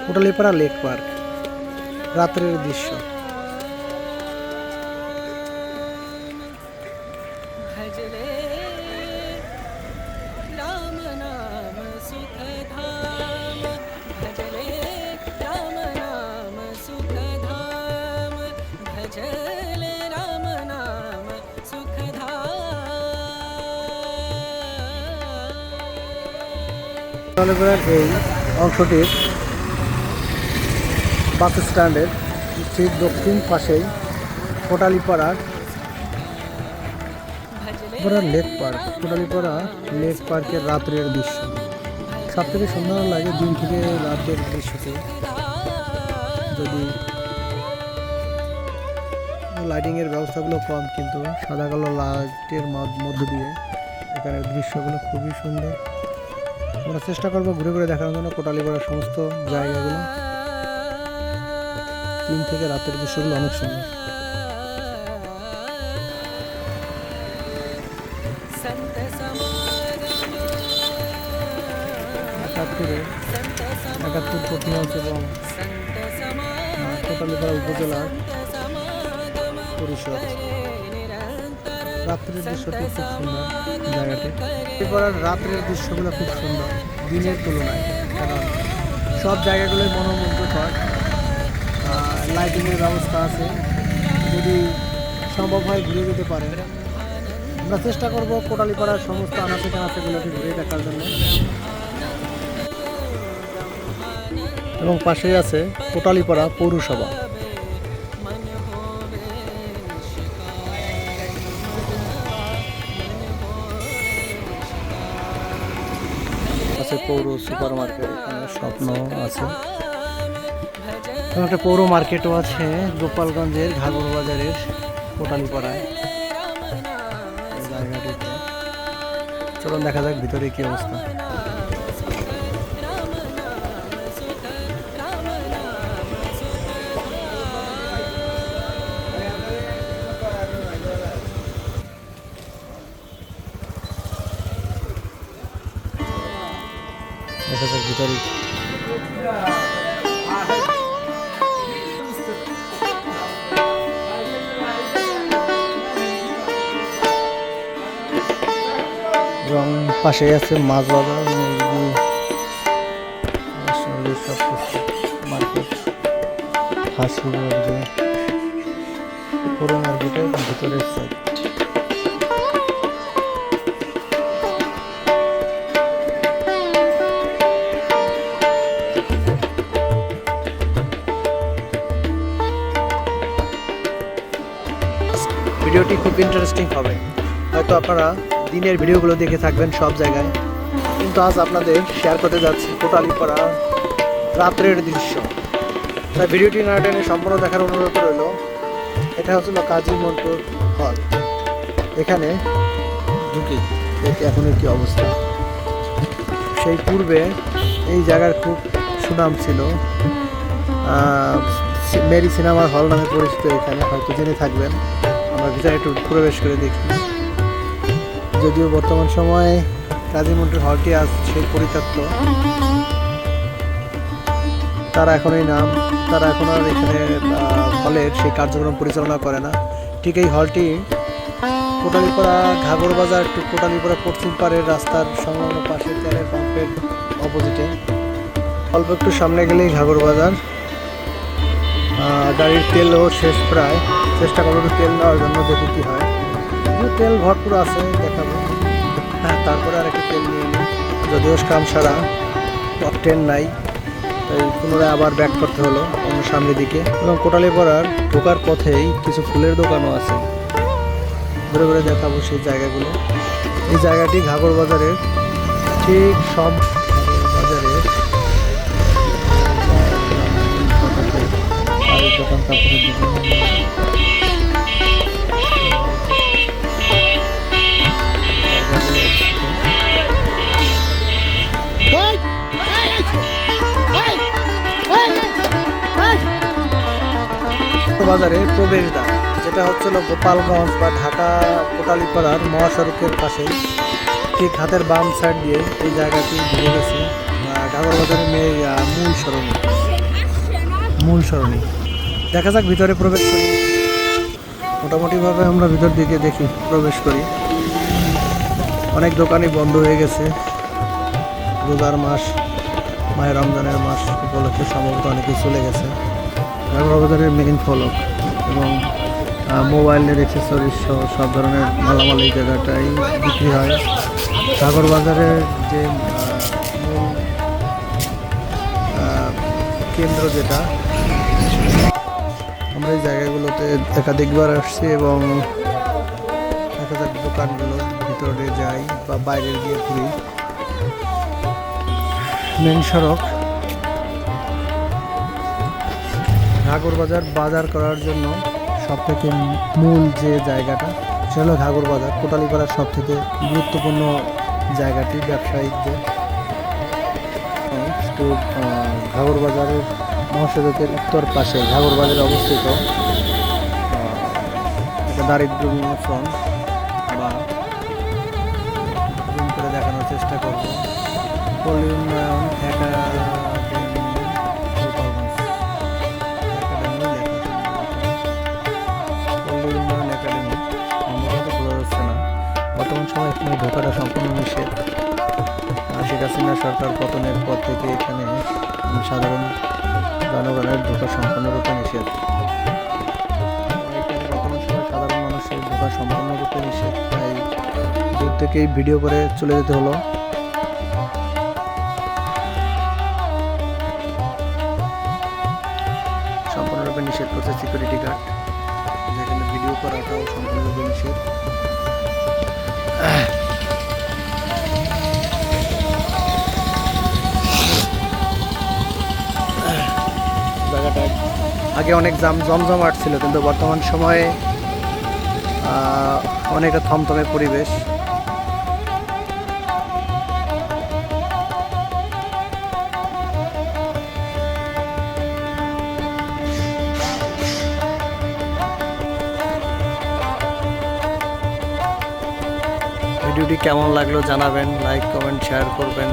Kotalipara lake park, রাত্রের দৃশ্য। কোটালীপাড়ার এই অংশটির বাস স্ট্যান্ডের ঠিক দক্ষিণ পাশেই Kotalipara lake park. Kotalipara lake পার্কের রাত্রের দৃশ্য সব থেকে সুন্দর লাগে দিন থেকে রাতের দৃশ্যতে। যদি লাইটিংয়ের ব্যবস্থাগুলো কম, কিন্তু সাদা কালো লাইটের মধ্য দিয়ে এখানের দৃশ্যগুলো খুবই সুন্দর। আমরা চেষ্টা করবো ঘুরে ঘুরে দেখানোর জন্য কোটালীপাড়ার সমস্ত জায়গাগুলো। দিন থেকে রাতের দৃশ্যগুলো অনেক সুন্দর। একাত্তর প্রতিমাস এবং কোটালীপাড়া উপজেলার পরিষদ। রাত্রের দৃশ্যটি খুব সুন্দর জায়গাটি। কোটালীপাড়ার রাত্রের দৃশ্যগুলো খুব সুন্দর দিনের তুলনায়, কারণ সব জায়গাগুলোই মনোমুগ্ধকর। লাইটিংয়ের ব্যবস্থা আছে, যদি সম্ভব হয় ঘুরে যেতে পারে। আমরা চেষ্টা করবো কোটালীপাড়ার সমস্ত আনাচে কানাচেগুলোকে ঘুরে দেখার জন্য। এবং পাশেই আছে কোটালীপাড়া পৌরসভা। আছে পৌর সুপার মার্কেট, এখানে স্বপ্ন আছে। একটা পৌর মার্কেটও আছে গোপালগঞ্জের ঘাগর বাজারের কোটালীপাড়ায় জায়গাটিতে। চলুন দেখা যাক ভিতরে কি অবস্থা। দেখা যাক ভিতরে এবং পাশে আছে মাছ বাজার, মুরগি, সব কিছু মার্কেট। হাসি পুরো মার্কেটের ভিতরের সাইড। ভিডিওটি খুব ইন্টারেস্টিং হবে। হয়তো আপনারা দিনের ভিডিওগুলো দেখে থাকবেন সব জায়গায়, কিন্তু আজ আপনাদের শেয়ার করতে যাচ্ছি কোটালীপাড়া রাত্রের দৃশ্য। তাই ভিডিওটি না টেনে সম্পূর্ণ দেখার অনুরোধ রইল। এটা হচ্ছিল কাজী মন্টুর হল। এখানে ঢুকি দেখি এখনের কি অবস্থা। সেই পূর্বে এই জায়গার খুব সুনাম ছিল, মেরি সিনেমার হল নামে পরিচিত। এখানে হয়তো জেনে থাকবেন। আমরা ভিতরে একটু প্রবেশ করে দেখি। যদিও বর্তমান সময়ে কাজী মন্টুর হলটি আজ সেই পরিত্যক্ত। তারা এখন এই নাম, তারা এখন আর এখানে হলের সেই কার্যক্রম পরিচালনা করে না। ঠিক এই হলটি কোটালীপাড়া ঘাগর বাজার টু কোটালীপাড়া পশ্চিম পাড়ের রাস্তার সংলগ্ন পাশে তেলের পাম্পের অপোজিটে। অল্প একটু সামনে গেলেই ঘাগর বাজার। গাড়ির তেলও শেষ প্রায়। চেষ্টা করবো তেল নেওয়ার জন্য, দেখি কী হয়। তেল ভরপুর আছে, দেখাবো। হ্যাঁ, তারপরে আর একটা তেল নিয়ে নিই। যদিও কাম সারা, টপ 10 নাই, তাই পুনরায় আবার ব্যাক করতে হলো অন্য সামনের দিকে। এবং কোটালীপাড়ার ঢোকার পথেই কিছু ফুলের দোকানও আছে, ঘুরে ঘুরে দেখাবো সেই জায়গাগুলো। এই জায়গাটি ঘাগর বাজারের ঠিক সব বাজারের দোকান, কাপড়ের দোকান। বাজারের প্রবেশদ্বার, যেটা হচ্ছিল গোপালগঞ্জ বা ঢাকা কোটালীপাড়ার মহাসড়কের পাশেই, ঠিক হাতের বাম সাইড দিয়ে এই জায়গাটি ঘুরে গেছে। ঘাগর বাজারের মূল সরণি। দেখা যাক ভিতরে প্রবেশ করি। মোটামুটিভাবে আমরা ভিতর দিকে প্রবেশ করি। অনেক দোকানই বন্ধ হয়ে গেছে। রোজার মাস, মাহে রমজানের মাস উপলক্ষে সম্ভবত অনেকেই চলে গেছে। ঘাগর বাজারের মেইন ফলক এবং মোবাইলের অ্যাক্সেসরিজ সহ সব ধরনের মালামাল এই জায়গাটাই বিক্রি হয়। ঘাগর বাজারের যে মূল কেন্দ্র যেটা, আমরা এই জায়গাগুলোতে একাধিকবার আসছি এবং দেখা যাক দোকানগুলোর ভিতরে যাই বা বাইরে গিয়ে ঘুরি। মেন সড়ক ঘাগর বাজার করার জন্য সবথেকে মূল যে জায়গাটা সেটা হলো ঘাগর বাজার। কোটালীপাড়ার সব থেকে গুরুত্বপূর্ণ জায়গাটি ব্যবসায়িকদের। তো ঘাগর বাজারের মহাসড়কের উত্তর পাশে ঘাগর বাজারে অবস্থিত একটা দারিদ্র বিমোচন বা জুম করে দেখানোর চেষ্টা করব পল্লী উন্নয়ন একাডেমি সম্ভবত বোঝা যাচ্ছে না। বর্তমান সময় এখানে ঢোকাটা সম্পূর্ণ নিষেধ। শেখ হাসিনা সরকার পতনের পর থেকে এখানে সাধারণ জনগণের ঢোকা সম্পূর্ণরূপে নিষেধ। এখানে বর্তমান সময় সাধারণ মানুষের ঢোকা সম্পূর্ণরূপে নিষেধ, তাই দূর থেকেই ভিডিও করে চলে যেতে হলো। সম্পূর্ণরূপে নিষেধ করছে সিকিউরিটি গার্ড, যেখানে ভিডিও করাটাও সম্পূর্ণরূপে নিষেধ। জায়গাটা আগে অনেক জমজমাট ছিল, কিন্তু বর্তমান সময়ে অনেকটা থমথমে পরিবেশ। ভিডিওটি কেমন লাগলো জানাবেন, লাইক কমেন্ট শেয়ার করবেন,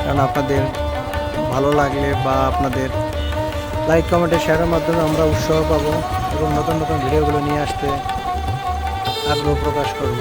কারণ আপনাদের ভালো লাগলে বা আপনাদের লাইক কমেন্টে শেয়ারের মাধ্যমে আমরা উৎসাহ পাবো এবং নতুন নতুন ভিডিওগুলো নিয়ে আসতে আগ্রহ প্রকাশ করব।